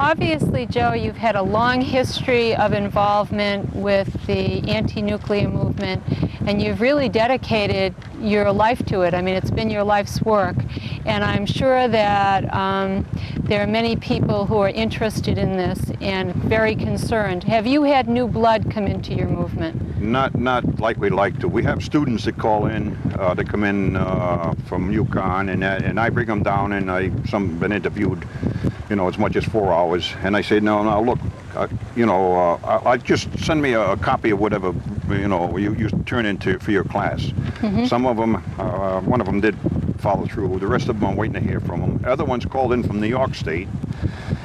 obviously, Joe, you've had a long history of involvement with the anti-nuclear movement, and you've really dedicated your life to it. I mean, it's been your life's work, and I'm sure that there are many people who are interested in this and very concerned. Have you had new blood come into your movement? Not like we'd like to. We have students that call in, that come in from Yukon, and I bring them down, and some been interviewed, as much as 4 hours, and I say, no, look, I just send me a copy of whatever, you turn into for your class. Mm-hmm. Some of them, one of them did follow through. The rest of them I'm waiting to hear from them. Other ones called in from New York State,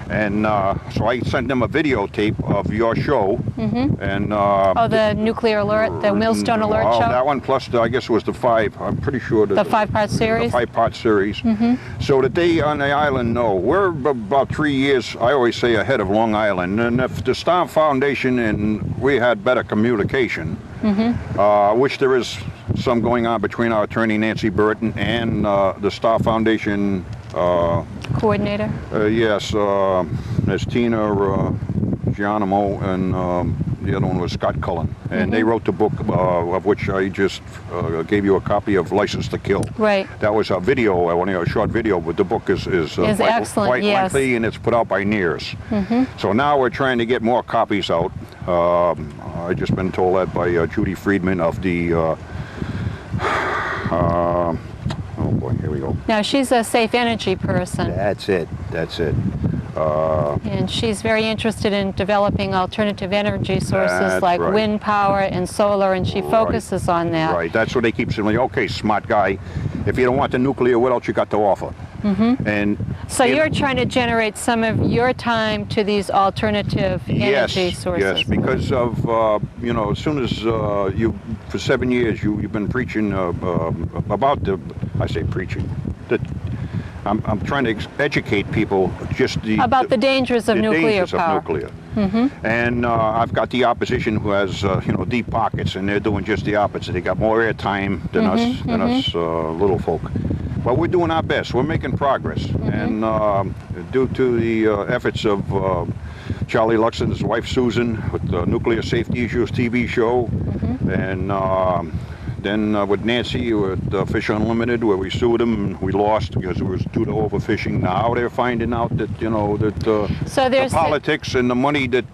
and so I sent them a videotape of your show. Mm-hmm. And the Nuclear Alert, the Millstone Alert show? That one, plus I guess it was the 5, I'm pretty sure. The 5-part series? The 5-part series. Mm-hmm. So that they on the island know. We're about 3 years, I always say, ahead of Long Island. And if the Star Foundation and we had better communication, mm-hmm. Which there is some going on between our attorney Nancy Burton and the Star Foundation coordinator? Yes, there's Tina Geronimo, and the other one was Scott Cullen. And mm-hmm. they wrote the book of which I just gave you a copy of, License to Kill. Right. That was a video, only a short video, but the book is excellent, quite yes. lengthy, and it's put out by NEARS. Mm-hmm. So now we're trying to get more copies out. I just been told that by Judy Friedman of the oh boy, here we go. Now, she's a safe energy person. That's it. And she's very interested in developing alternative energy sources like right. wind power and solar, and she focuses on that. Right, that's what they keep saying. Okay, smart guy, if you don't want the nuclear, what else you got to offer? Mm-hmm. And so you're trying to generate some of your time to these alternative energy sources. Yes, because of, as soon as for 7 years, you've been preaching about I say preaching, I'm trying to educate people about the dangers of nuclear power. Mm-hmm. And I've got the opposition who has deep pockets, and they're doing just the opposite. They got more airtime than mm-hmm. us little folk. But we're doing our best. We're making progress, mm-hmm. and due to the efforts of Charlie Luxon's wife Susan with the Nuclear Safety Issues TV show, mm-hmm. and then with Nancy with Fish Unlimited, where we sued them and we lost because it was due to overfishing. Now they're finding out that so the politics and the money that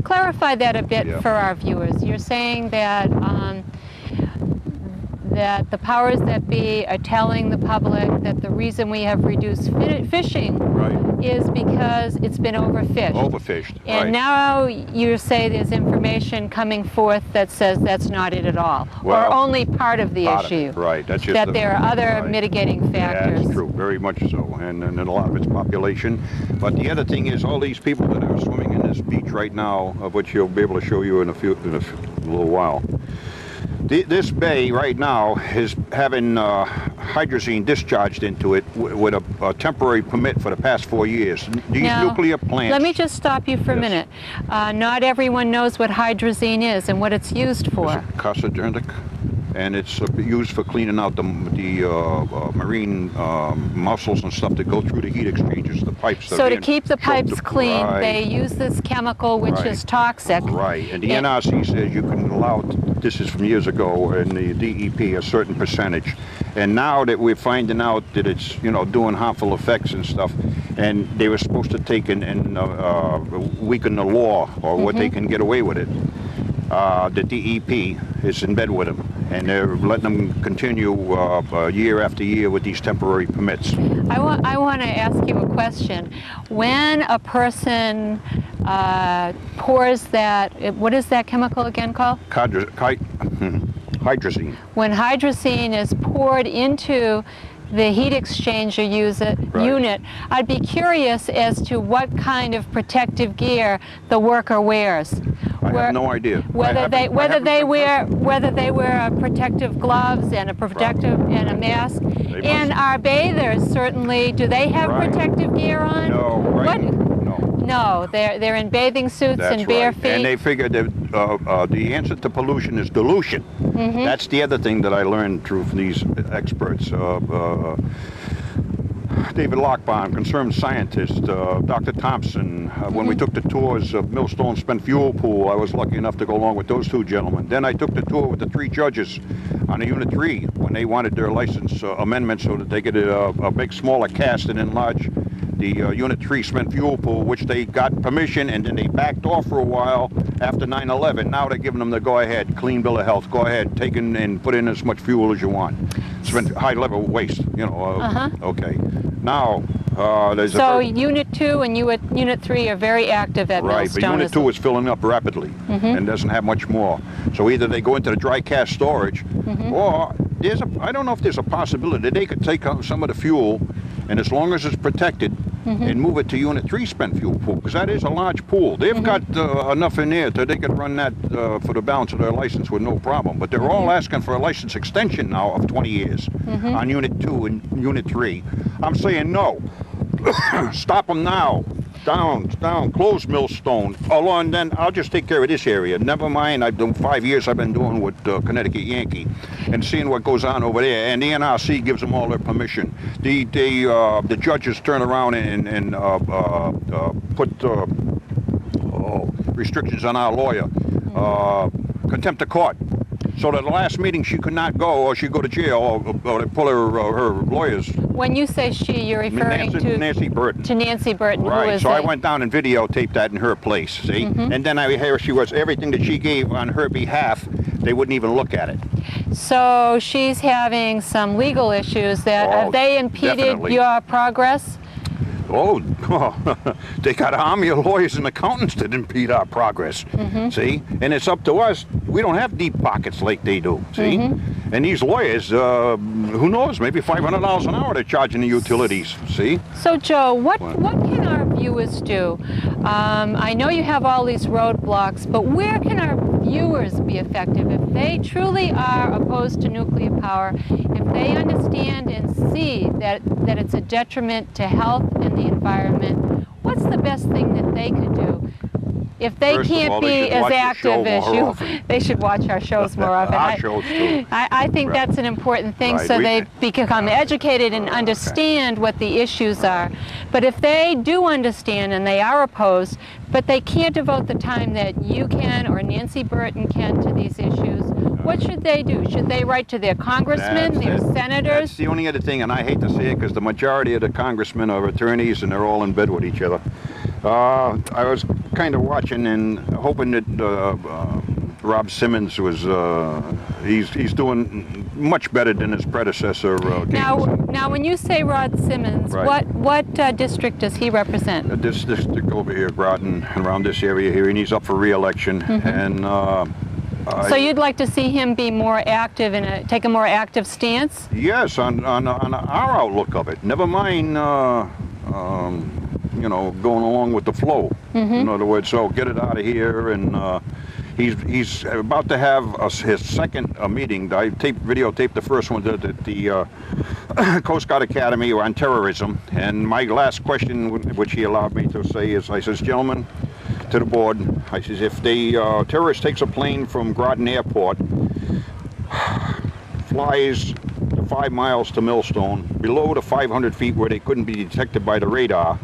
Clarify that a bit yeah. for our viewers. You're saying that that the powers that be are telling the public that the reason we have reduced fishing right. is because it's been overfished. Overfished, and right. now you say there's information coming forth that says that's not it at all, well, or only part of the issue. Right, that's just that there are other right. mitigating factors. Yeah, that's true, very much so, and a lot of it's population. But the other thing is all these people that are swimming in this beach right now, of which you'll be able to show you in a little while. This bay right now is having hydrazine discharged into it with a temporary permit for the past 4 years. These now, nuclear plants... Let me just stop you for a minute. Not everyone knows what hydrazine is and what it's used for. It's carcinogenic, and it's used for cleaning out the marine mussels and stuff that go through the heat exchangers, the pipes. So to keep the pipes clean, right. they use this chemical which right. is toxic. Right, and the NRC says you can allow, this is from years ago, and the DEP a certain percentage. And now that we're finding out that it's, doing harmful effects and stuff, and they were supposed to take and weaken the law or what they can get away with it. The DEP is in bed with them, and they're letting them continue year after year with these temporary permits. I want to ask you a question. When a person pours that, what is that chemical again called? Hydrazine. When hydrazine is poured into the heat exchanger unit, I'd be curious as to what kind of protective gear the worker wears. I have no idea. Whether they wear protective gloves and a protective and a mask. And our bathers certainly, do they have protective gear on? No, right? No, they're in bathing suits and bare feet. And they figured that the answer to pollution is dilution. Mm-hmm. That's the other thing that I learned through these experts. David Lockbaum, concerned scientist, Dr. Thompson. When we took the tours of Millstone spent fuel pool, I was lucky enough to go along with those two gentlemen. Then I took the tour with the 3 judges on the Unit 3 when they wanted their license amendment so that they could make smaller cast and enlarge the Unit 3 spent fuel pool, which they got permission, and then they backed off for a while after 9/11. Now they're giving them the go-ahead, clean bill of health. Go ahead, take in and put in as much fuel as you want. Spent high-level waste, you know. Okay. Now, there's so Unit 2 and Unit 3 are very active at right, Millstone. but Unit 2 is filling up rapidly and doesn't have much more. So either they go into the dry cast storage, or I don't know if there's a possibility they could take out some of the fuel, and as long as it's protected, and move it to Unit 3 spent fuel pool, because that is a large pool. They've got enough in there that they could run that for the balance of their license with no problem. But they're all asking for a license extension now of 20 years on Unit 2 and Unit 3. I'm saying no. Stop them now. Down, close Millstone. Oh, and then I'll just take care of this area. Never mind, I've done 5 years I've been doing with Connecticut Yankee and seeing what goes on over there. And the NRC gives them all their permission. The judges turn around and put restrictions on our lawyer. Contempt of court. So that the last meeting she could not go, or she'd go to jail, or they pull her lawyers. When you say she, you're referring to Nancy Burton. To Nancy Burton, right. who is So I went down and videotaped that in her place, see? And then I hear she was, everything that she gave on her behalf, they wouldn't even look at it. So she's having some legal issues that, have they impeded definitely. your progress? Oh, they got an army of lawyers and accountants that impede our progress, see? And it's up to us. We don't have deep pockets like they do, see? And these lawyers, who knows, maybe $500 an hour they're charging the utilities, see? So Joe, what can our viewers do? I know you have all these roadblocks, but where can our viewers be effective if they truly are opposed to nuclear power, if they understand and see that it's a detriment to health and the environment? What's the best thing that they could do? If they can't be as active as you, they should watch our shows more often. Our shows too. I think that's an important thing, so they become educated and understand what the issues are. But if they do understand and they are opposed, but they can't devote the time that you can or Nancy Burton can to these issues, what should they do? Should they write to their congressmen, their senators? That's the only other thing, and I hate to say it because the majority of the congressmen are attorneys and they're all in bed with each other. I was kind of watching and hoping that Rob Simmons was, he's doing much better than his predecessor. Now, when you say Rod Simmons, what district does he represent? This district over here, Groton, around this area here, and he's up for re-election. And so you'd like to see him be more active and take a more active stance? Yes, on our outlook of it. Never mind, you know, going along with the flow. In other words, so get it out of here. And he's about to have his second meeting. I videotaped the first one at the Coast Guard Academy on terrorism. And my last question, which he allowed me to say, is, I says, gentlemen, to the board, I says, if the terrorist takes a plane from Groton Airport, flies 5 miles to Millstone, below the 500 feet where they couldn't be detected by the radar,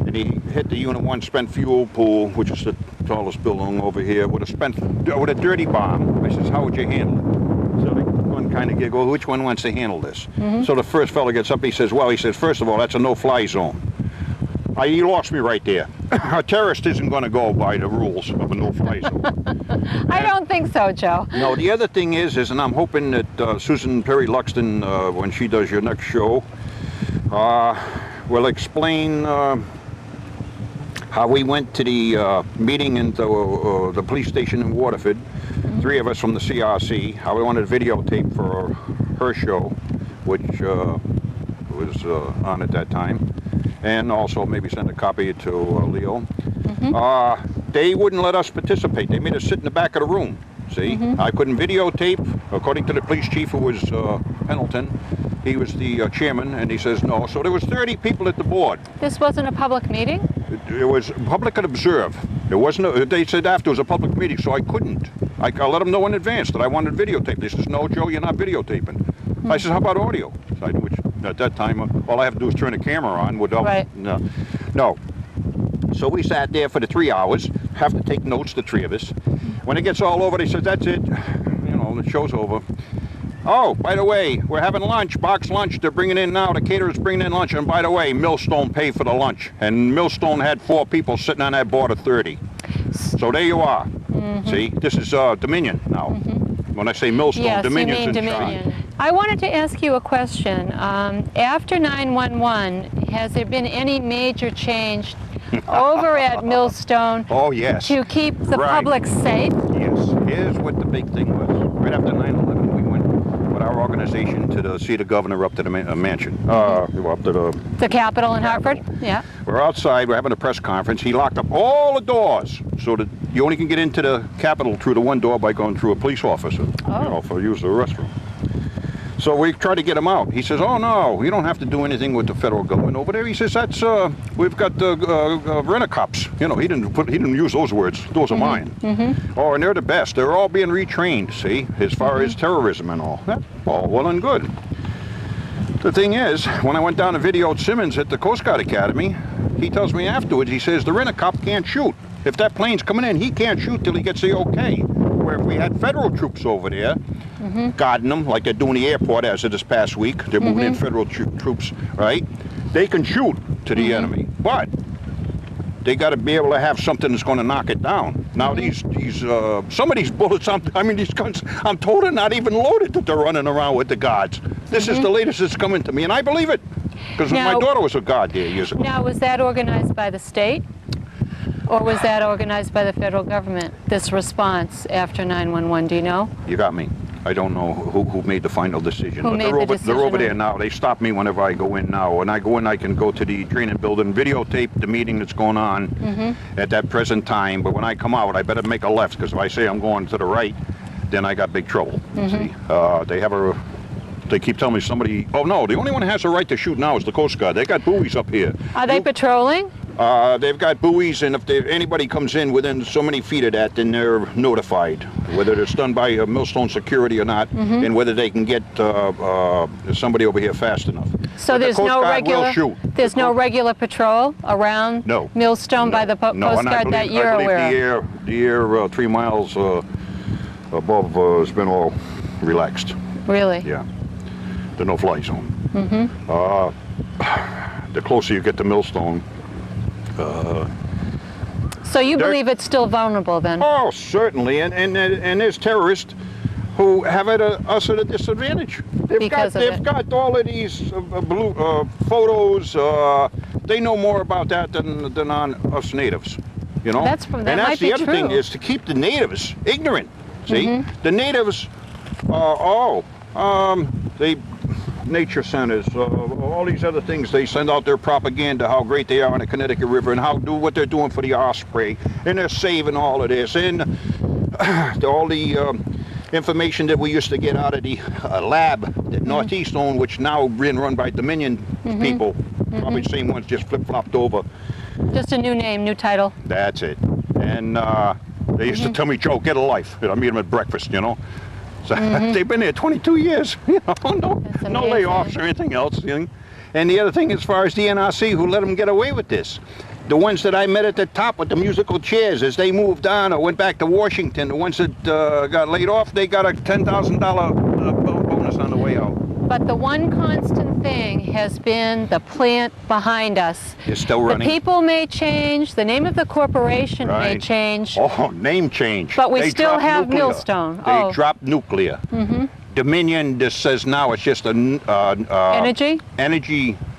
and he hit the Unit 1 spent fuel pool, which is the tallest building over here, with a dirty bomb. I says, how would you handle it? So one kind of giggle, which one wants to handle this? So the first fellow gets up, he says, well, he says, first of all, that's a no-fly zone. He lost me right there. A terrorist isn't going to go by the rules of a no-fly zone. I don't think so, Joe. No, the other thing is, and I'm hoping that Susan Perry Luxton, when she does your next show, will explain how we went to the meeting in the police station in Waterford, 3 of us from the CRC, how we wanted to videotape for her show, which was on at that time, and also maybe send a copy to Leo. They wouldn't let us participate. They made us sit in the back of the room. See, I couldn't videotape. According to the police chief, who was Pendleton, he was the chairman, and he says no. So there was 30 people at the board. This wasn't a public meeting? It was public could observe. It wasn't. They said after it was a public meeting, so I couldn't. I let them know in advance that I wanted videotape. They says, no, Joe, you're not videotaping. I says, how about audio? So at that time. All I have to do is turn the camera on without, Right. no. So we sat there for the 3 hours, have to take notes, the three of us. When it gets all over, they said, that's it, you know, the show's over. Oh, by the way, we're having lunch, box lunch. They're bringing in now, the caterer's bringing in lunch. And by the way, Millstone paid for the lunch. And Millstone had 4 people sitting on that board of 30. So there you are. See, this is Dominion now. When I say Millstone, Yes, Dominion's you mean in Dominion. charge. I wanted to ask you a question. After 9/11, has there been any major change over at Millstone Oh, yes. to keep the Right. public safe? Yes. Here's what the big thing was. Right after 9/11, we went with our organization to see the governor up to the mansion. Up to The Capitol in Hartford? Yeah. We're outside, we're having a press conference. He locked up all the doors so that you only can get into the Capitol through the one door by going through a police officer, you know, for use of the restroom. So we tried to get him out. He says, oh no, you don't have to do anything with the federal government over there. He says, that's, we've got the rent-a-cops. You know, he didn't use those words. Those are mine. Oh, and they're the best. They're all being retrained, see, as far as terrorism and all. That's all well and good. The thing is, when I went down to videoed Simmons at the Coast Guard Academy, he tells me afterwards, he says, the rent-a-cop can't shoot. If that plane's coming in, he can't shoot till he gets the okay. Where if we had federal troops over there, guarding them, like they're doing the airport as of this past week, they're moving in federal troops, right? They can shoot to the enemy, but they got to be able to have something that's going to knock it down. Now some of these bullets, I mean these guns, I'm told are not even loaded that they're running around with the guards. This is the latest that's coming to me, and I believe it, because my daughter was a guard there years ago. Now, was that organized by the state? Or was that organized by the federal government, this response after 9/11, do you know? You got me. I don't know who made the final decision. Who but made the decision they're over there on- now. They stop me whenever I go in now. When I go in, I can go to the training building, videotape the meeting that's going on at that present time. But when I come out, I better make a left, because if I say I'm going to the right, then I got big trouble. See, they keep telling me somebody, oh no, the only one that has a right to shoot now is the Coast Guard. They got buoys up here. Are they patrolling? They've got buoys, and if anybody comes in within so many feet of that, then they're notified, whether it's done by Millstone security or not, and whether they can get somebody over here fast enough. So But there's the Coast no Guard regular will shoot. there's no regular patrol around No. Millstone by the Coast and Guard that you're I believe aware of? the air 3 miles above has been all relaxed. Really? Yeah, the no-fly zone. The closer you get to Millstone. So you believe it's still vulnerable then? Oh, certainly, and there's terrorists who have us at a disadvantage. They've got all of these photos. They know more about that than on us natives. You know, That and might that's be the other thing true. is to keep the natives ignorant. See, the natives, they nature centers, all these other things. They send out their propaganda, how great they are on the Connecticut River, and what they're doing for the osprey, and they're saving all of this, and all the information that we used to get out of the lab that Northeast owned, which now been run by Dominion people, probably the same ones, just flip-flopped over. Just a new name, new title. That's it. And they used to tell me, Joe, get a life. I meet them at breakfast, you know. So they've been there 22 years, you know, no layoffs or anything else. You know? And the other thing, as far as the NRC, who let them get away with this, the ones that I met at the top with the musical chairs, as they moved on or went back to Washington, the ones that got laid off, they got a $10,000 bonus on the way out. But the one constant thing has been the plant behind us. It's still running. The people may change, the name of the corporation may Right. change, Oh, name change. but we They still dropped have nuclear. Millstone. They dropped nuclear. Dominion just says now it's just Energy?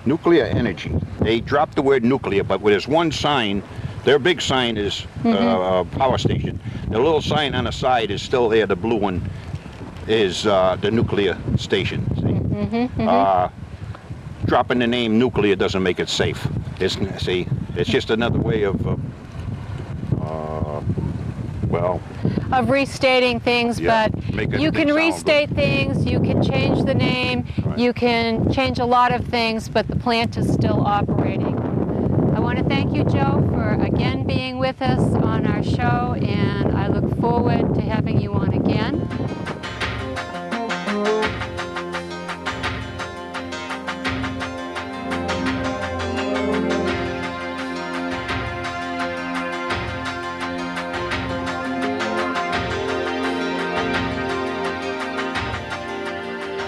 Nuclear energy. They dropped the word nuclear, but there's one sign. Their big sign is power station. The little sign on the side is still there. The blue one is the nuclear station. See? Dropping the name nuclear doesn't make it safe. It's just another way of Of restating things, Yeah, but make you everything can sound restate things, you can change the name, Right. you can change a lot of things, but the plant is still operating. I want to thank you, Joe, for again being with us on our show, and I look forward to having you on again.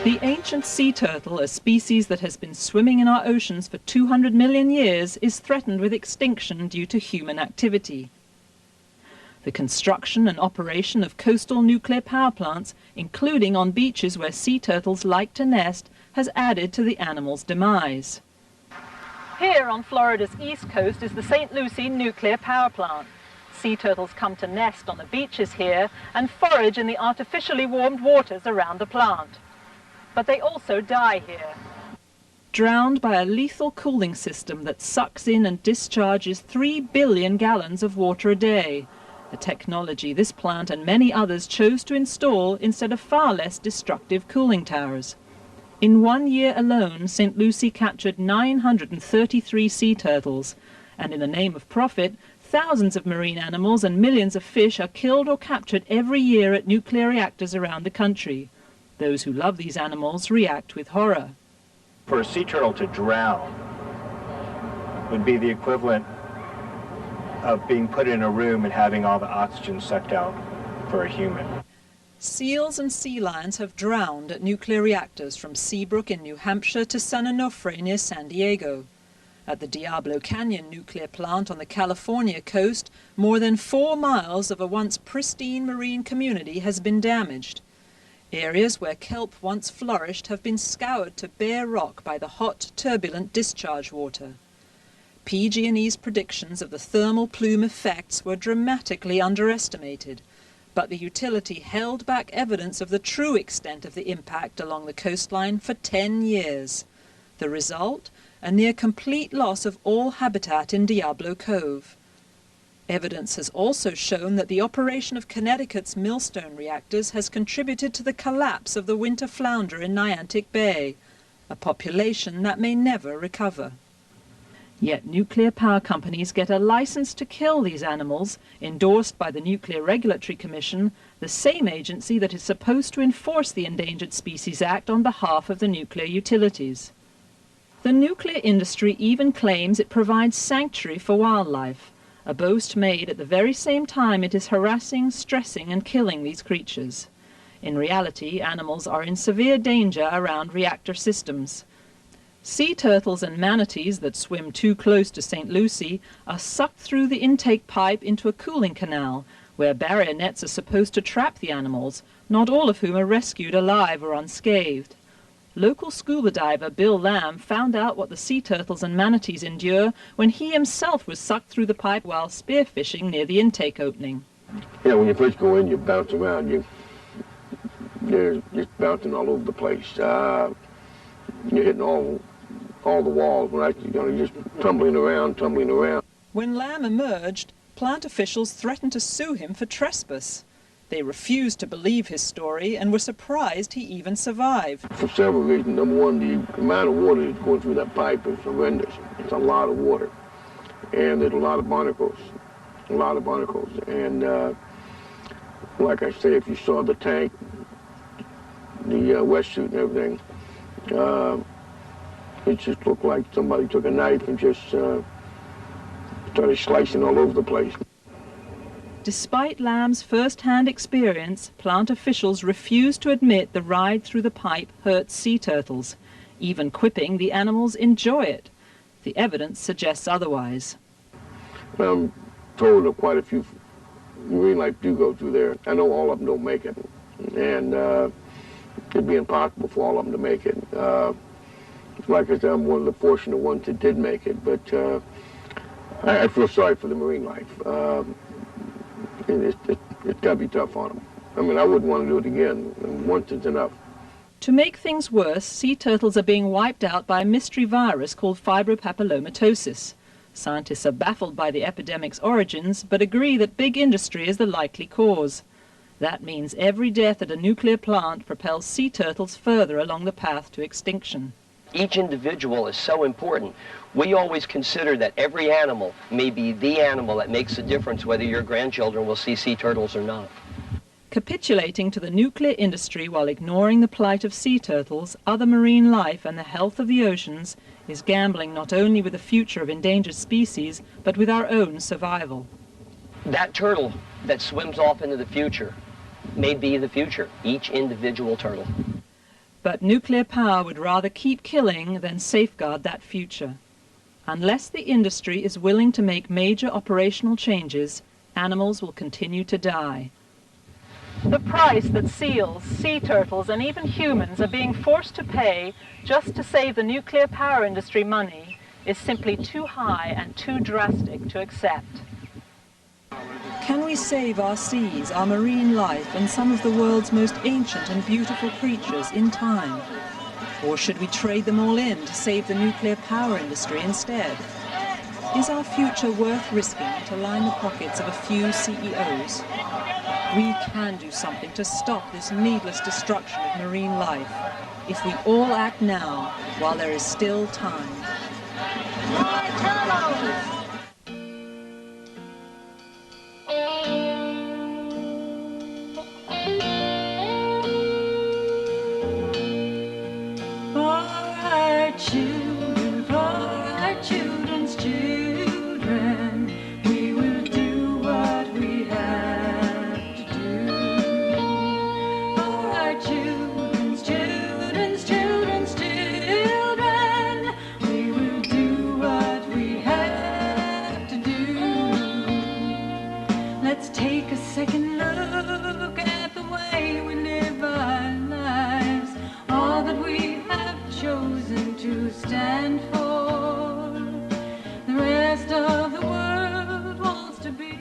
The ancient sea turtle, a species that has been swimming in our oceans for 200 million years, is threatened with extinction due to human activity. The construction and operation of coastal nuclear power plants, including on beaches where sea turtles like to nest, has added to the animal's demise. Here on Florida's east coast is the St. Lucie Nuclear Power Plant. Sea turtles come to nest on the beaches here and forage in the artificially warmed waters around the plant. But they also die here, drowned by a lethal cooling system that sucks in and discharges 3 billion gallons of water a day, a technology this plant and many others chose to install instead of far less destructive cooling towers. In 1 year alone, St. Lucie captured 933 sea turtles, and in the name of profit, thousands of marine animals and millions of fish are killed or captured every year at nuclear reactors around the country. Those who love these animals react with horror. For a sea turtle to drown would be the equivalent of being put in a room and having all the oxygen sucked out for a human. Seals and sea lions have drowned at nuclear reactors from Seabrook in New Hampshire to San Onofre near San Diego. At the Diablo Canyon nuclear plant on the California coast, more than 4 miles of a once pristine marine community has been damaged. Areas where kelp once flourished have been scoured to bare rock by the hot, turbulent discharge water. PG&E's predictions of the thermal plume effects were dramatically underestimated, but the utility held back evidence of the true extent of the impact along the coastline for 10 years. The result? A near complete loss of all habitat in Diablo Cove. Evidence has also shown that the operation of Connecticut's Millstone reactors has contributed to the collapse of the winter flounder in Niantic Bay, a population that may never recover. Yet nuclear power companies get a license to kill these animals, endorsed by the Nuclear Regulatory Commission, the same agency that is supposed to enforce the Endangered Species Act on behalf of the nuclear utilities. The nuclear industry even claims it provides sanctuary for wildlife, a boast made at the very same time it is harassing, stressing and killing these creatures. In reality, animals are in severe danger around reactor systems. Sea turtles and manatees that swim too close to St. Lucie are sucked through the intake pipe into a cooling canal, where barrier nets are supposed to trap the animals, not all of whom are rescued alive or unscathed. Local scuba diver Bill Lamb found out what the sea turtles and manatees endure when he himself was sucked through the pipe while spearfishing near the intake opening. Yeah, when you first go in, you bounce around. You're just bouncing all over the place. You're hitting all the walls, right? You're just tumbling around. When Lamb emerged, plant officials threatened to sue him for trespass. They refused to believe his story and were surprised he even survived. For several reasons. Number one, the amount of water that's going through that pipe is horrendous. It's a lot of water. And there's a lot of barnacles. And like I say, if you saw the tank, the wetsuit and everything, it just looked like somebody took a knife and just started slicing all over the place. Despite Lamb's first-hand experience, plant officials refuse to admit the ride through the pipe hurts sea turtles, even quipping the animals enjoy it. The evidence suggests otherwise. I'm told that quite a few marine life do go through there. I know all of them don't make it, and it'd be impossible for all of them to make it. Like I said, I'm one of the fortunate ones that did make it, but I feel sorry for the marine life. It's got to be tough on them. I mean, I wouldn't want to do it again. Once is enough. To make things worse, sea turtles are being wiped out by a mystery virus called fibropapillomatosis. Scientists are baffled by the epidemic's origins, but agree that big industry is the likely cause. That means every death at a nuclear plant propels sea turtles further along the path to extinction. Each individual is so important. We always consider that every animal may be the animal that makes a difference whether your grandchildren will see sea turtles or not. Capitulating to the nuclear industry while ignoring the plight of sea turtles, other marine life and the health of the oceans is gambling not only with the future of endangered species, but with our own survival. That turtle that swims off into the future may be the future, each individual turtle. But nuclear power would rather keep killing than safeguard that future. Unless the industry is willing to make major operational changes, animals will continue to die. The price that seals, sea turtles, and even humans are being forced to pay just to save the nuclear power industry money is simply too high and too drastic to accept. Can we save our seas, our marine life, and some of the world's most ancient and beautiful creatures in time? Or should we trade them all in to save the nuclear power industry instead? Is our future worth risking to line the pockets of a few CEOs? We can do something to stop this needless destruction of marine life, if we all act now, while there is still time. Children, for our children's children, we will do what we have to do. For our children's children's children's children, we will do what we have to do. Let's take a second look at the way we live our lives, all that we have chosen to stand for. The rest of the world wants to be.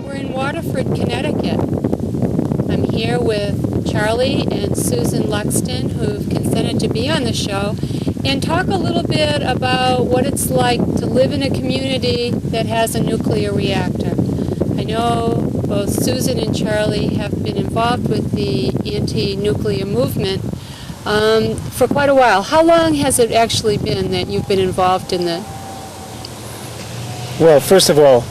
We're in Waterford, Connecticut. I'm here with Charlie and Susan Luxton, who've consented to be on the show, And talk a little bit about what it's like to live in a community that has a nuclear reactor. I know both Susan and Charlie have been involved with the anti-nuclear movement for quite a while. How long has it actually been that you've been involved in the... Well, first of all,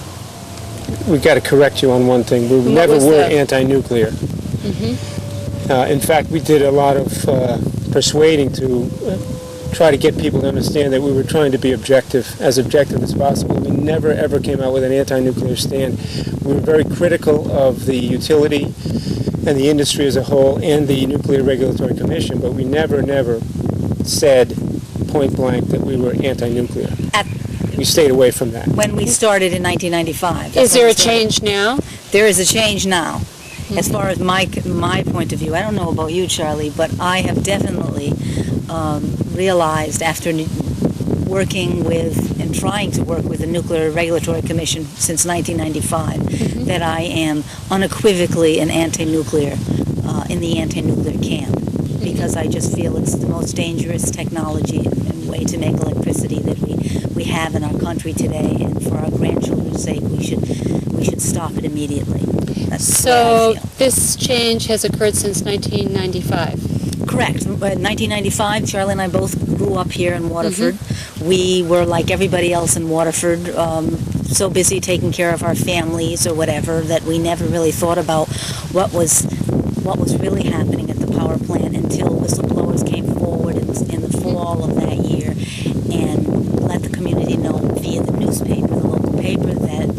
we've got to correct you on one thing. We never were anti-nuclear. In fact, we did a lot of persuading to try to get people to understand that we were trying to be objective as possible. We never, ever came out with an anti-nuclear stand. We were very critical of the utility and the industry as a whole and the Nuclear Regulatory Commission, but we never, never said point blank that we were anti-nuclear. We stayed away from that. When we started in 1995. Is there a change now? There is a change now. As far as my point of view, I don't know about you, Charlie, but I have definitely realized after working with and trying to work with the Nuclear Regulatory Commission since 1995 that I am unequivocally an anti-nuclear, in the anti-nuclear camp, because I just feel it's the most dangerous technology and way to make electricity that we have in our country today, and for our grandchildren's sake we should stop it immediately. That's the way I feel. This change has occurred since 1995. Correct. In 1995, Charlie and I both grew up here in Waterford. We were like everybody else in Waterford, so busy taking care of our families or whatever that we never really thought about what was really happening at the power plant until whistleblowers came forward in the fall of that year and let the community know via the newspaper, the local paper, that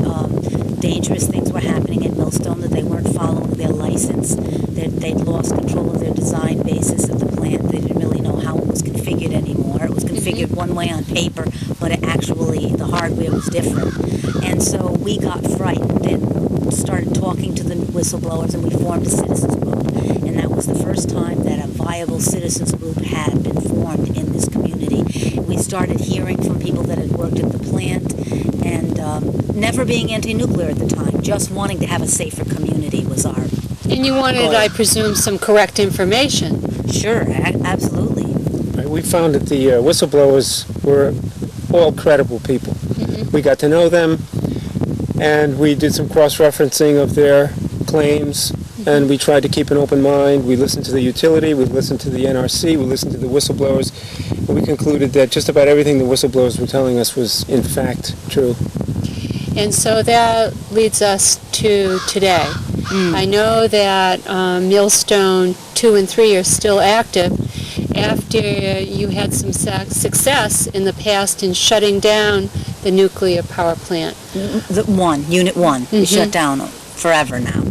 dangerous things were happening at Millstone, that they weren't following their license, that they'd lost control of their design basis of the plant. They didn't really know how it was configured anymore. It was configured one way on paper, but the hardware was different. And so we got frightened and started talking to the whistleblowers, and we formed a citizens group. And that was the first time that a viable citizens group had been formed in this community. We started hearing from people that had worked at the plant, and never being anti-nuclear at the time, just wanting to have a safer community was our And you wanted, goal. I presume, some correct information. Sure, absolutely. Right, we found that the whistleblowers were all credible people. We got to know them, and we did some cross-referencing of their claims, and we tried to keep an open mind. We listened to the utility, we listened to the NRC, we listened to the whistleblowers, and we concluded that just about everything the whistleblowers were telling us was in fact true. And so that leads us to today. I know that Millstone 2 and 3 are still active after you had some success in the past in shutting down the nuclear power plant. Unit 1, is shut down forever now.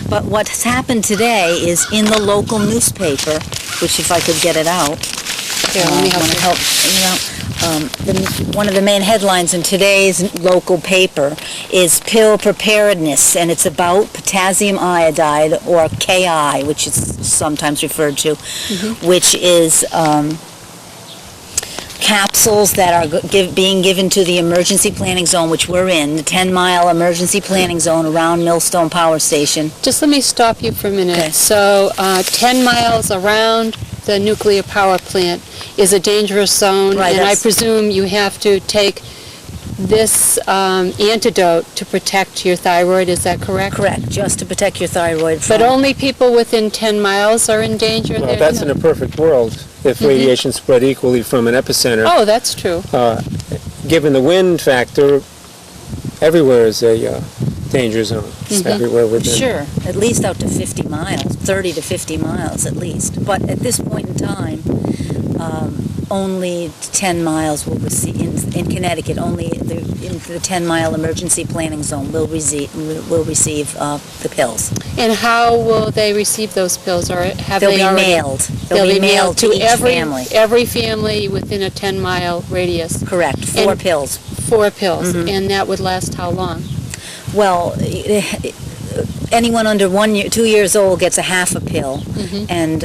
But what's happened today is in the local newspaper, which if I could get it out, Here, let me help one of the main headlines in today's local paper is pill preparedness, and it's about potassium iodide, or KI, which is sometimes referred to, which is capsules that are being given to the emergency planning zone, which we're in, the 10-mile emergency planning zone around Millstone Power Station. Just let me stop you for a minute. Okay. So 10 miles around the nuclear power plant is a dangerous zone, Right, and I that's- presume you have to take this antidote to protect your thyroid, is that correct? Correct, just to protect your thyroid from... But only people within 10 miles are in danger? Well, There- that's in a perfect world if radiation spread equally from an epicenter. Oh, that's true. Given the wind factor, everywhere is a danger zone. Everywhere within. Sure, at least out to 50 miles, 30 to 50 miles at least. But at this point in time, only 10 miles will receive, in Connecticut, only the 10-mile emergency planning zone will receive the pills. And how will they receive those pills, or have They'll they be already? mailed. They'll be mailed to each family. Every family within a 10-mile radius. Correct, 4 pills. 4 pills, and that would last how long? Well, anyone under 2 years old gets a half a pill, and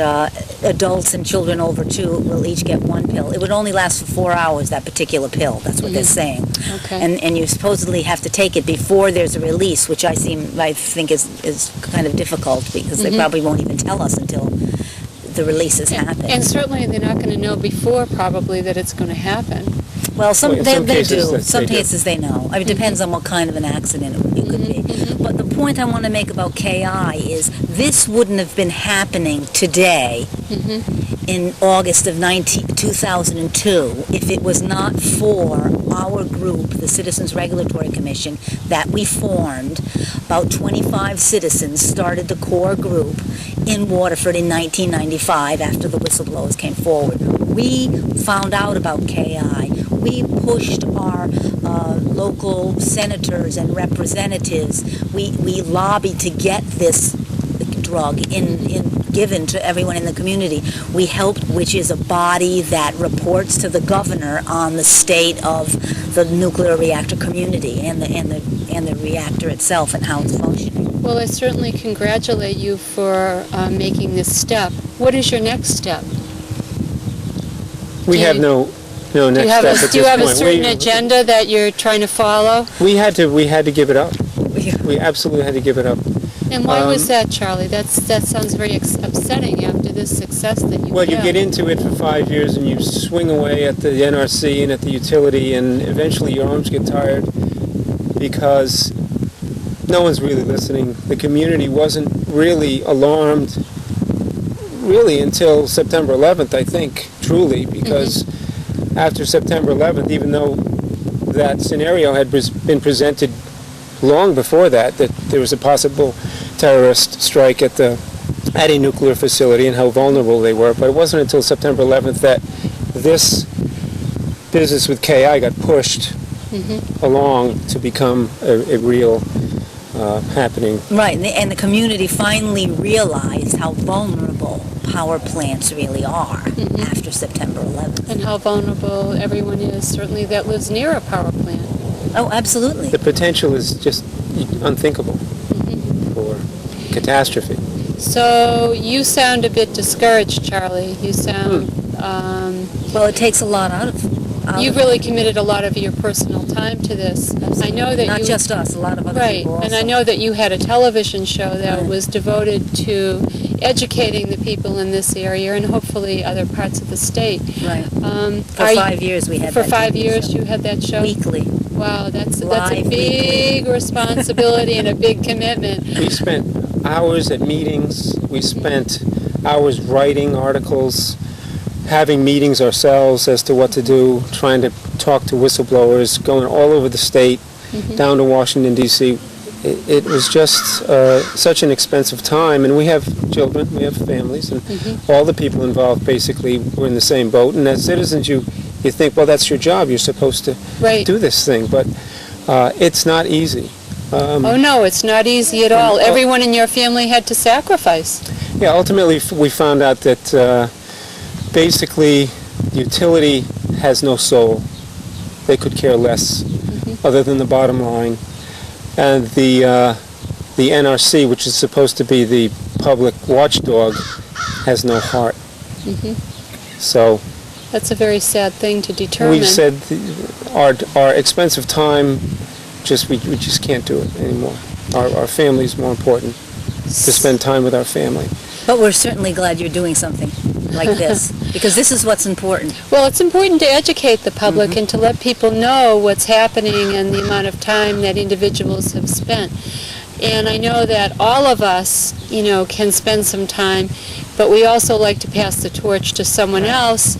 adults and children over 2 will each get 1 pill. It would only last for 4 hours, that particular pill. That's what they're saying. Okay. And you supposedly have to take it before there's a release, which I think is kind of difficult, because they probably won't even tell us until the releases happen. And certainly they're not going to know before, probably, that it's going to happen. Well, in some they cases do. they Some do. cases they know. It depends on what kind of an accident it could be. But the point I want to make about KI is this wouldn't have been happening today in August of 2002 if it was not for our group, the Citizens Regulatory Commission, that we formed. About 25 citizens started the core group in Waterford in 1995 after the whistleblowers came forward. We found out about KI. We pushed our local senators and representatives. We lobbied to get this drug given to everyone in the community. We helped, which is a body that reports to the governor on the state of the nuclear reactor community and the reactor itself and how it's functioning. Well, I certainly congratulate you for making this step. What is your next step? We have no next step at this point. Do you have a certain agenda that you're trying to follow? We had to give it up. We absolutely had to give it up. And why was that, Charlie? That sounds very upsetting after this success that you Well, had. you get into it for 5 years and you swing away at the NRC and at the utility, and eventually your arms get tired because no one's really listening. The community wasn't really alarmed really until September 11th, I think, truly, because after September 11th, even though that scenario had been presented long before that there was a possible terrorist strike at a nuclear facility and how vulnerable they were, but it wasn't until September 11th that this business with KI got pushed along to become a real happening. Right, and the community finally realized how vulnerable power plants really are after September 11th. And how vulnerable everyone is, certainly that lives near a power plant. Oh, absolutely. The potential is just unthinkable for catastrophe. So you sound a bit discouraged, Charlie. You sound... Well, it takes a lot out of You've really committed a lot of your personal time to this. I know that Not just us, a lot of other right, people also. and I know that you had a television show that was devoted to educating the people in this area and hopefully other parts of the state. Right. For 5 years we had For that 5 TV years show. you had that show? Weekly. Wow, that's a Live big responsibility and a big commitment. We spent hours at meetings. We spent hours writing articles, having meetings ourselves as to what to do, trying to talk to whistleblowers, going all over the state, down to Washington, D.C. It was just such an expensive time, and we have children, we have families, and all the people involved basically were in the same boat. And as citizens, you think, well, that's your job, you're supposed to do this thing, but it's not easy. Oh no, it's not easy at all. Everyone in your family had to sacrifice. Yeah, ultimately we found out that basically the utility has no soul. They could care less other than the bottom line. And the NRC, which is supposed to be the public watchdog, has no heart. So that's a very sad thing to determine. We said our expensive time, we just can't do it anymore. Our family's more important, to spend time with our family. But we're certainly glad you're doing something like this, because this is what's important. Well, it's important to educate the public and to let people know what's happening and the amount of time that individuals have spent. And I know that all of us, can spend some time, but we also like to pass the torch to someone else.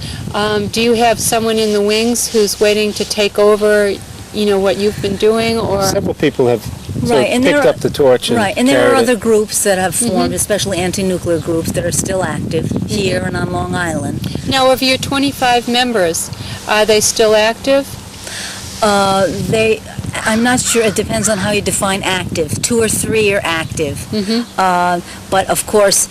Do you have someone in the wings who's waiting to take over, what you've been doing? Or several people have and picked up the torch and and there are carried other it. groups that have formed, especially anti-nuclear groups, that are still active here and on Long Island. Now, of your 25 members, are they still active? I'm not sure. It depends on how you define active. 2 or 3 are active. But of course,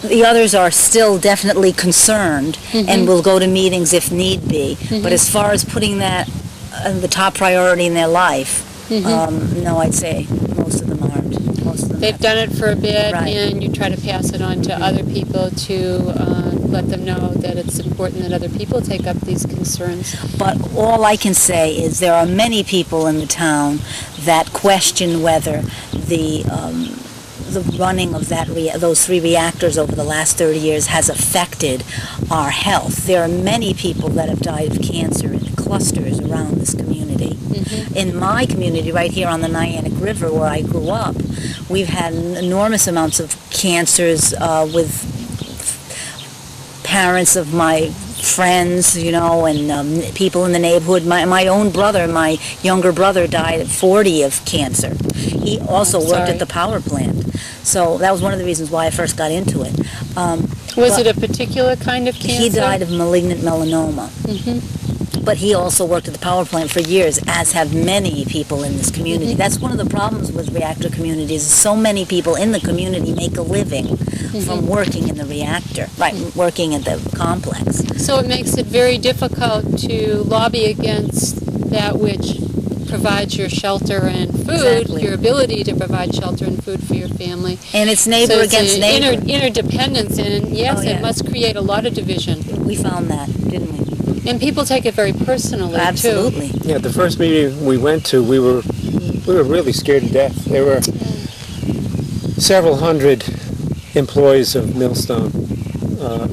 the others are still definitely concerned and will go to meetings if need be. But as far as putting that the top priority in their life, no, I'd say most of them aren't. They've done it for a bit, and you try to pass it on to other people to let them know that it's important that other people take up these concerns. But all I can say is there are many people in the town that question whether the the running of those 3 reactors over the last 30 years has affected our health. There are many people that have died of cancer in clusters around this community. In my community, right here on the Niantic River where I grew up, we've had enormous amounts of cancers with parents of my friends, you know, and people in the neighborhood. My own brother, my younger brother, died at 40 of cancer. He also worked at the power plant. So that was one of the reasons why I first got into it. Was it a particular kind of cancer? He died of malignant melanoma. But he also worked at the power plant for years, as have many people in this community. That's one of the problems with reactor communities. So many people in the community make a living from working in the reactor, working at the complex. So it makes it very difficult to lobby against that which provides your shelter and food, your ability to provide shelter and food for your family. And it's neighbor against neighbor. Interdependence, and yes, it must create a lot of division. We found that, didn't we? And people take it very personally, Absolutely. too. Yeah, the first meeting we went to, we were really scared to death. There were several hundred employees of Millstone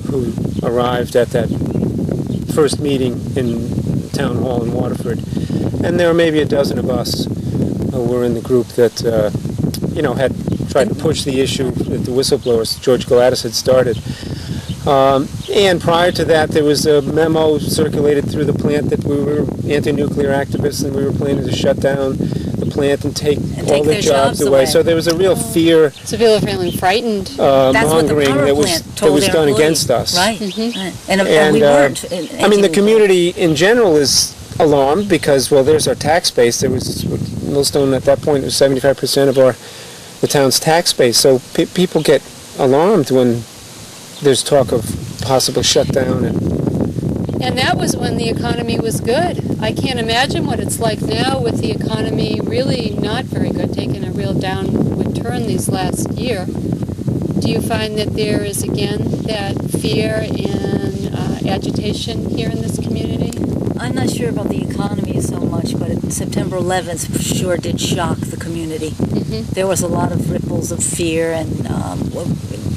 who arrived at that first meeting in Town Hall in Waterford. And there were maybe a dozen of us who were in the group that, had tried to push the issue that the whistleblowers, George Gladys, had started. And prior to that, there was a memo circulated through the plant that we were anti-nuclear activists and we were planning to shut down the plant and take all the jobs away. So there was a real fear. So people are feeling frightened. Mongering that was done against us. Right. And we weren't. I mean, the community in general is alarmed because, well, there's our tax base. There was Millstone at that point was 75% of the town's tax base. So people get alarmed when there's talk of possible shutdown. And that was when the economy was good. I can't imagine what it's like now with the economy really not very good, taking a real downward turn these last year. Do you find that there is, again, that fear and agitation here in this community? I'm not sure about the economy so much, but September 11th sure did shock the community. There was a lot of ripples of fear and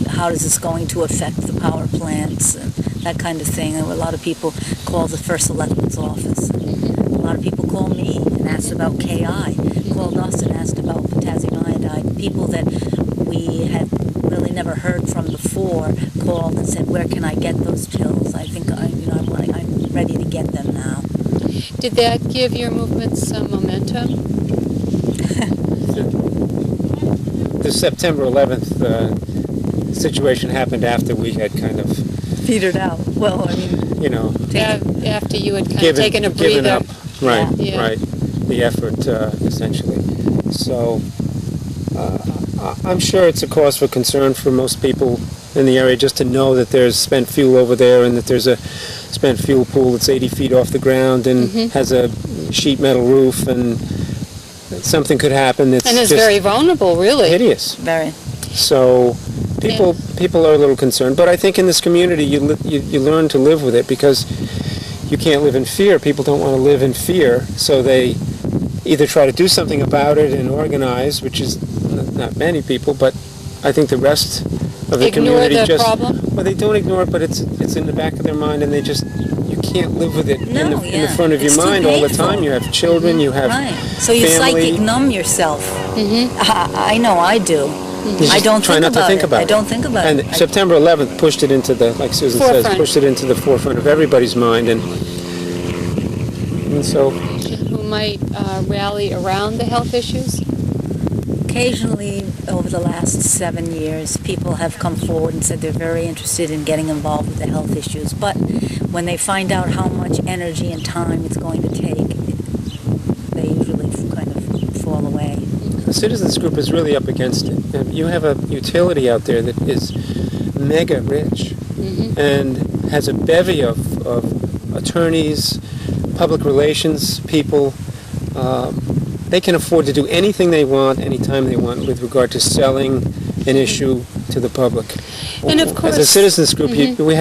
how is this going to affect the power plants and that kind of thing. There were a lot of people called the first selectman's office. A lot of people called me and asked about KI, called us and asked about potassium iodide. People that we had really never heard from before called and said, "Where can I get those pills? I think I'm ready to get them now." Did that give your movement some momentum? The September 11th situation happened after we had kind of petered out. Well, I mean, after you had kind of taken a breather. Given up, right, the effort essentially. So I'm sure it's a cause for concern for most people in the area just to know that there's spent fuel over there and that there's a spent fuel pool that's 80 feet off the ground and has a sheet metal roof and something could happen. And it's very vulnerable, really. Hideous. Very. So people are a little concerned, but I think in this community you learn to live with it because you can't live in fear. People don't want to live in fear, so they either try to do something about it and organize, which is not many people, but I think the rest of the community ignore the problem? Well, they don't ignore it, but it's in the back of their mind, and you can't live with it in the front of your mind all the time. You have children, you have So you family. psychic numb yourself. I know I do. I don't try not to think about it. I don't think about it. And September 11th pushed it into the, like Susan says, pushed it into the forefront of everybody's mind, and so. Who might rally around the health issues? Occasionally, over the last 7 years, people have come forward and said they're very interested in getting involved with the health issues. But when they find out how much energy and time it's going to take, they usually kind of fall away. The citizens group is really up against it. You have a utility out there that is mega rich and has a bevy of attorneys, public relations people. They can afford to do anything they want, anytime they want, with regard to selling an issue to the public. And of course, as a citizens group, we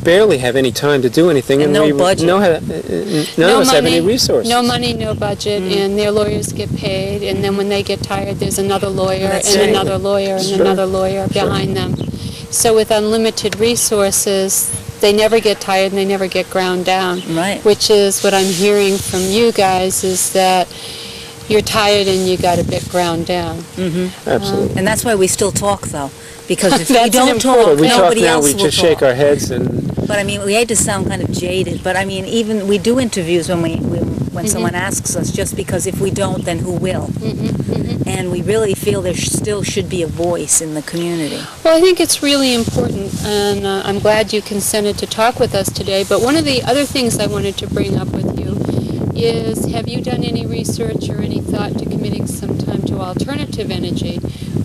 barely have any time to do anything, And no budget. none of us have any resources. No money, no budget, and their lawyers get paid, and then when they get tired, there's another lawyer, That's and right. another lawyer, and Sure. another lawyer behind them. So with unlimited resources, they never get tired and they never get ground down. Right. Which is what I'm hearing from you guys, is that you're tired and you got a bit ground down. Absolutely. And that's why we still talk, though. Because if we That's an don't important- talk, But we talk nobody now, else we will just talk. shake our heads and But I mean, we hate to sound kind of jaded, but I mean, even we do interviews when someone asks us, just because if we don't, then who will? And we really feel there still should be a voice in the community. Well, I think it's really important, and I'm glad you consented to talk with us today. But one of the other things I wanted to bring up with you is, have you done any research or any thought to committing some time to alternative energy,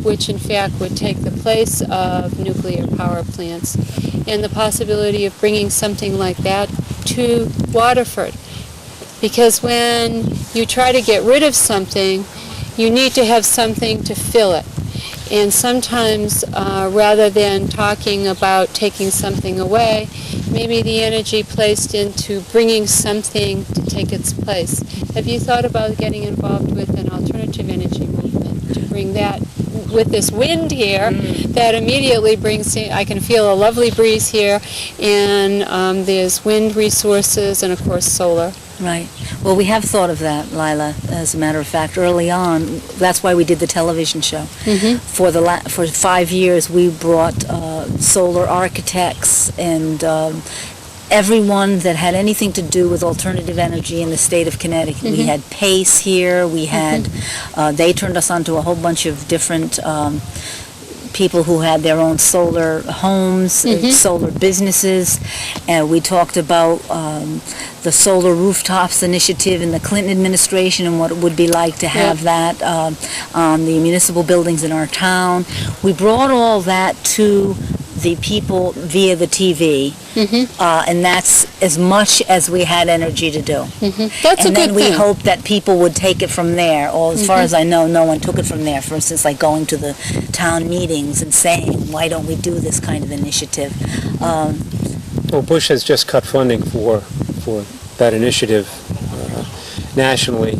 which in fact would take the place of nuclear power plants, and the possibility of bringing something like that to Waterford? Because when you try to get rid of something, you need to have something to fill it. And sometimes, rather than talking about taking something away, maybe the energy placed into bringing something to take its place. Have you thought about getting involved with an alternative energy movement to bring that, with this wind here, that immediately brings, I can feel a lovely breeze here, and there's wind resources and of course solar. Right. Well, we have thought of that, Lila, as a matter of fact, early on. That's why we did the television show. For 5 years, we brought solar architects and everyone that had anything to do with alternative energy in the state of Connecticut. We had PACE here. We had, they turned us on to a whole bunch of different people who had their own solar homes, solar businesses. And we talked about the Solar Rooftops Initiative in the Clinton administration and what it would be like to have that on the municipal buildings in our town. We brought all that to the people via the TV, and that's as much as we had energy to do. That's And a then good we thing. hoped that people would take it from there. Or as far as I know, no one took it from there. For instance, like going to the town meetings and saying, why don't we do this kind of initiative? well, Bush has just cut funding for that initiative nationally.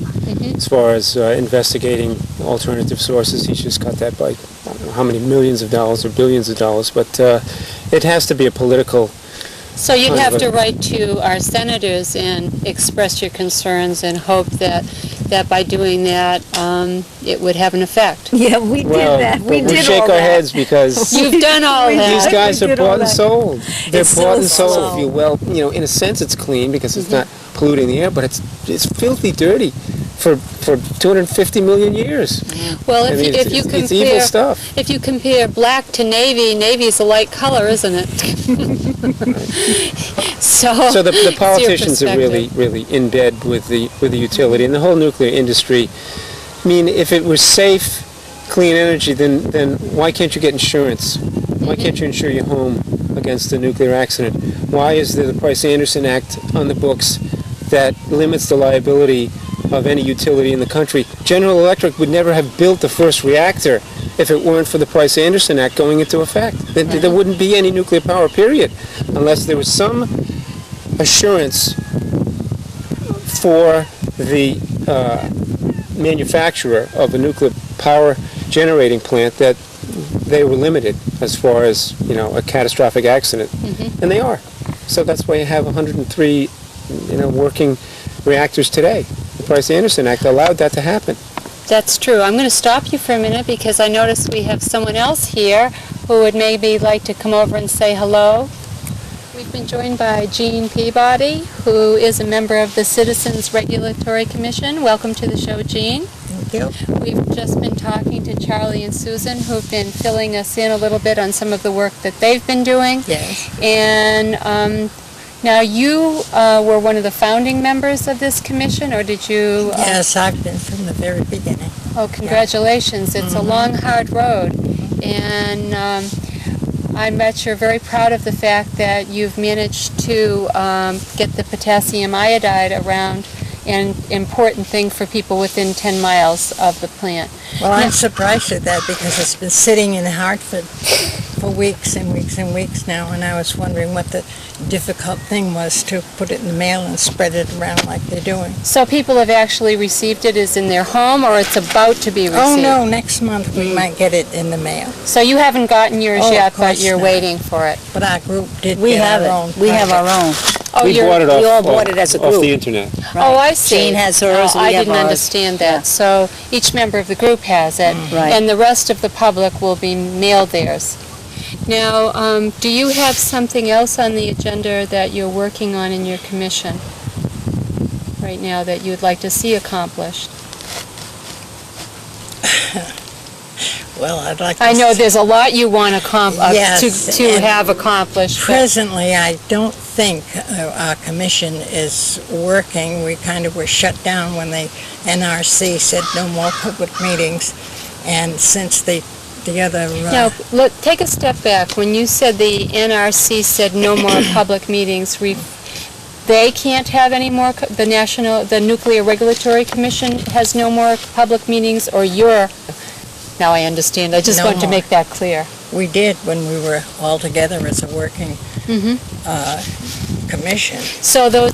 As far as investigating alternative sources, he's just cut that by I don't know how many millions of dollars or billions of dollars. But it has to be a political. So you'd have to write to our senators and express your concerns and hope that by doing that, it would have an effect. Yeah, we Well, did that. but We did shake all our that. heads because You've done all We that. these guys We are did all bought and that. sold. They're It's bought so and sold. slow. If you well, in a sense, it's clean because it's not polluting the air, but it's filthy dirty for 250 million years. Well, I mean, if you it's evil compare stuff. if you compare black to navy, navy's a light color, isn't it? So the it's your politicians are really, perspective. really in bed with the utility and the whole nuclear industry. I mean, if it was safe, clean energy, then why can't you get insurance? Why can't you insure your home against a nuclear accident? Why is there the Price-Anderson Act on the books that limits the liability of any utility in the country? General Electric would never have built the first reactor if it weren't for the Price-Anderson Act going into effect. There wouldn't be any nuclear power, period, unless there was some assurance for the manufacturer of a nuclear power generating plant that they were limited as far as, a catastrophic accident. And they are. So that's why you have 103, working reactors today. The Price-Anderson Act allowed that to happen. That's true. I'm going to stop you for a minute because I noticed we have someone else here who would maybe like to come over and say hello. We've been joined by Jean Peabody, who is a member of the Citizens Regulatory Commission. Welcome to the show, Jean. Thank you. We've just been talking to Charlie and Susan, who've been filling us in a little bit on some of the work that they've been doing. Yes. And now you were one of the founding members of this commission, or did you? Yes, I've been from the very beginning. Oh, congratulations. It's a long, hard road. And I bet you're very proud of the fact that you've managed to get the potassium iodide around, an important thing for people within 10 miles of the plant. Well, I'm surprised at that because it's been sitting in Hartford for weeks and weeks and weeks now, and I was wondering what the difficult thing was to put it in the mail and spread it around like they're doing. So people have actually received it is in their home, or it's about to be received? Oh, no, next month we might get it in the mail. So you haven't gotten yours Oh, yet, of but course you're not. waiting for it. But our group did We get have our it. own. We have our packet. own. Oh, We bought it we off, all bought it as a off group. the internet. Oh, I see. Jane has hers, Oh, we I have didn't ours. understand that. Yeah. So each member of the group has it, Right. and the rest of the public will be mailed theirs. Now, do you have something else on the agenda that you're working on in your commission right now that you'd like to see accomplished? Well, I'd like to I know there's a lot you want Yes, to and have accomplished. but- Presently, I don't think our commission is working. We kind of were shut down when the NRC said no more public meetings. And since the other... Now, look, take a step back. When you said the NRC said no more public meetings, they can't have any more, the Nuclear Regulatory Commission has no more public meetings, or you're... Now I understand. I just No wanted to more. make that clear. We did when we were all together as a working commission. So those,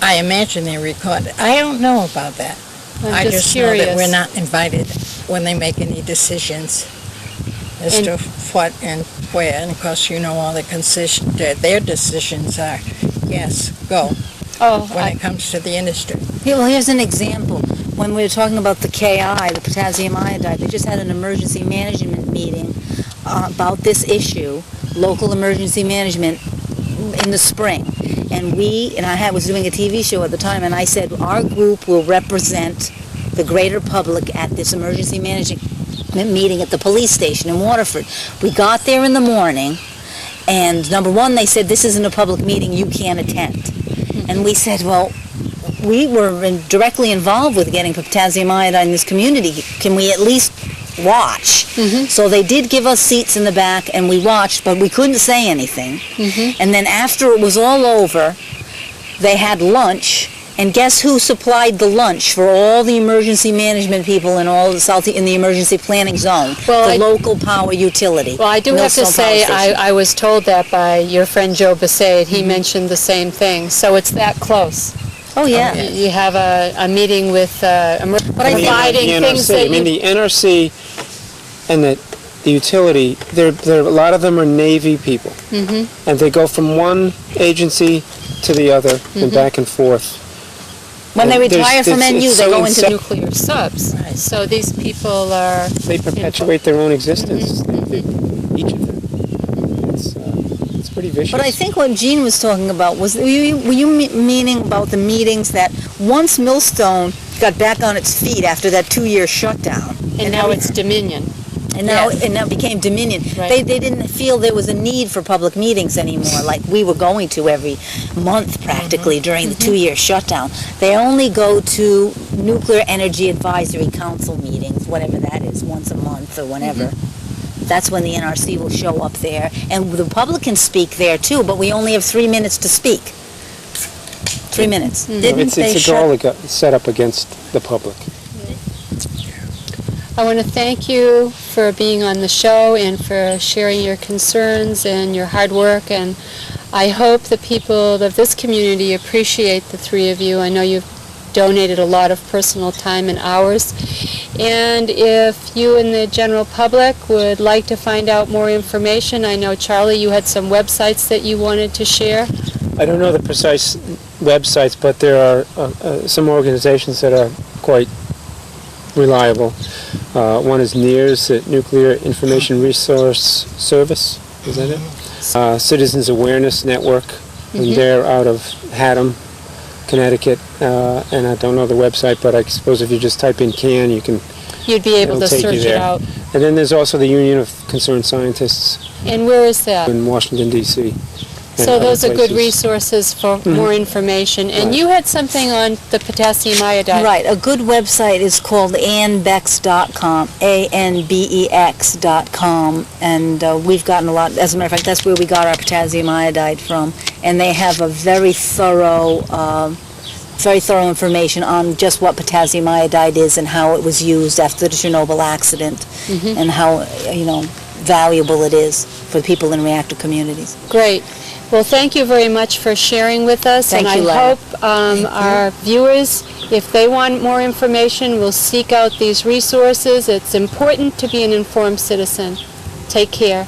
I imagine they recorded. I don't know about that. I'm I just just know that curious. we're not invited when they make any decisions as And- to what and where. And of course, you know all their decisions are, yes, go, when it comes to the industry. Yeah, well, here's an example. When we were talking about the KI, the potassium iodide, they just had an emergency management meeting about this issue, local emergency management, in the spring. And I was doing a TV show at the time, and I said, our group will represent the greater public at this emergency management meeting at the police station in Waterford. We got there in the morning, and number one, they said, this isn't a public meeting, you can't attend. And we said, well, we were directly involved with getting potassium iodide in this community. Can we at least watch? So they did give us seats in the back, and we watched, but we couldn't say anything. And then after it was all over, they had lunch, and guess who supplied the lunch for all the emergency management people in all the in the emergency planning zone? Well, the local power utility. well, I do have to Millstone Power say, Station. I was told that by your friend Joe Besade. He mentioned the same thing. So it's that close. Oh, yeah. You have a meeting with providing the things NRC. that I mean, you... the NRC and the utility, a lot of them are Navy people. And they go from one agency to the other and back and forth. When they And retire from it's NU, they so go into insep- nuclear subs. So these people are... They perpetuate their own existence, each of them. It's pretty vicious. But I think what Jean was talking about was, were you meaning about the meetings that once Millstone got back on its feet after that 2-year shutdown, And now it's Dominion. and now it became Dominion. Right. They didn't feel there was a need for public meetings anymore, like we were going to every month practically during the 2-year shutdown. They only go to Nuclear Energy Advisory Council meetings, whatever that is, once a month or whenever. That's when the NRC will show up there. And the public can speak there too, but we only have 3 minutes to speak. 3 minutes. It's all set up against the public. I want to thank you for being on the show and for sharing your concerns and your hard work, and I hope the people of this community appreciate the three of you. I know you've donated a lot of personal time and hours, and if you and the general public would like to find out more information, I know, Charlie, you had some websites that you wanted to share. I don't know the precise websites, but there are some organizations that are quite reliable. One is NIRS, the Nuclear Information Resource Service, is that it? Citizens Awareness Network, and they're out of Haddam, Connecticut, and I don't know the website, but I suppose if you just type in CAN, you can... You'd be able it'll to take you search it there. out. And then there's also the Union of Concerned Scientists And where is that? in Washington, D.C. So those are good resources for more information. And you had something on the potassium iodide. Right. A good website is called anbex.com, ANBEX.com, and we've gotten a lot. As a matter of fact, that's where we got our potassium iodide from. And they have a very thorough information on just what potassium iodide is and how it was used after the Chernobyl accident, and how valuable it is for people in reactor communities. Great. Well, thank you very much for sharing with us. Thank you, and I Lara. hope our viewers, if they want more information, will seek out these resources. It's important to be an informed citizen. Take care.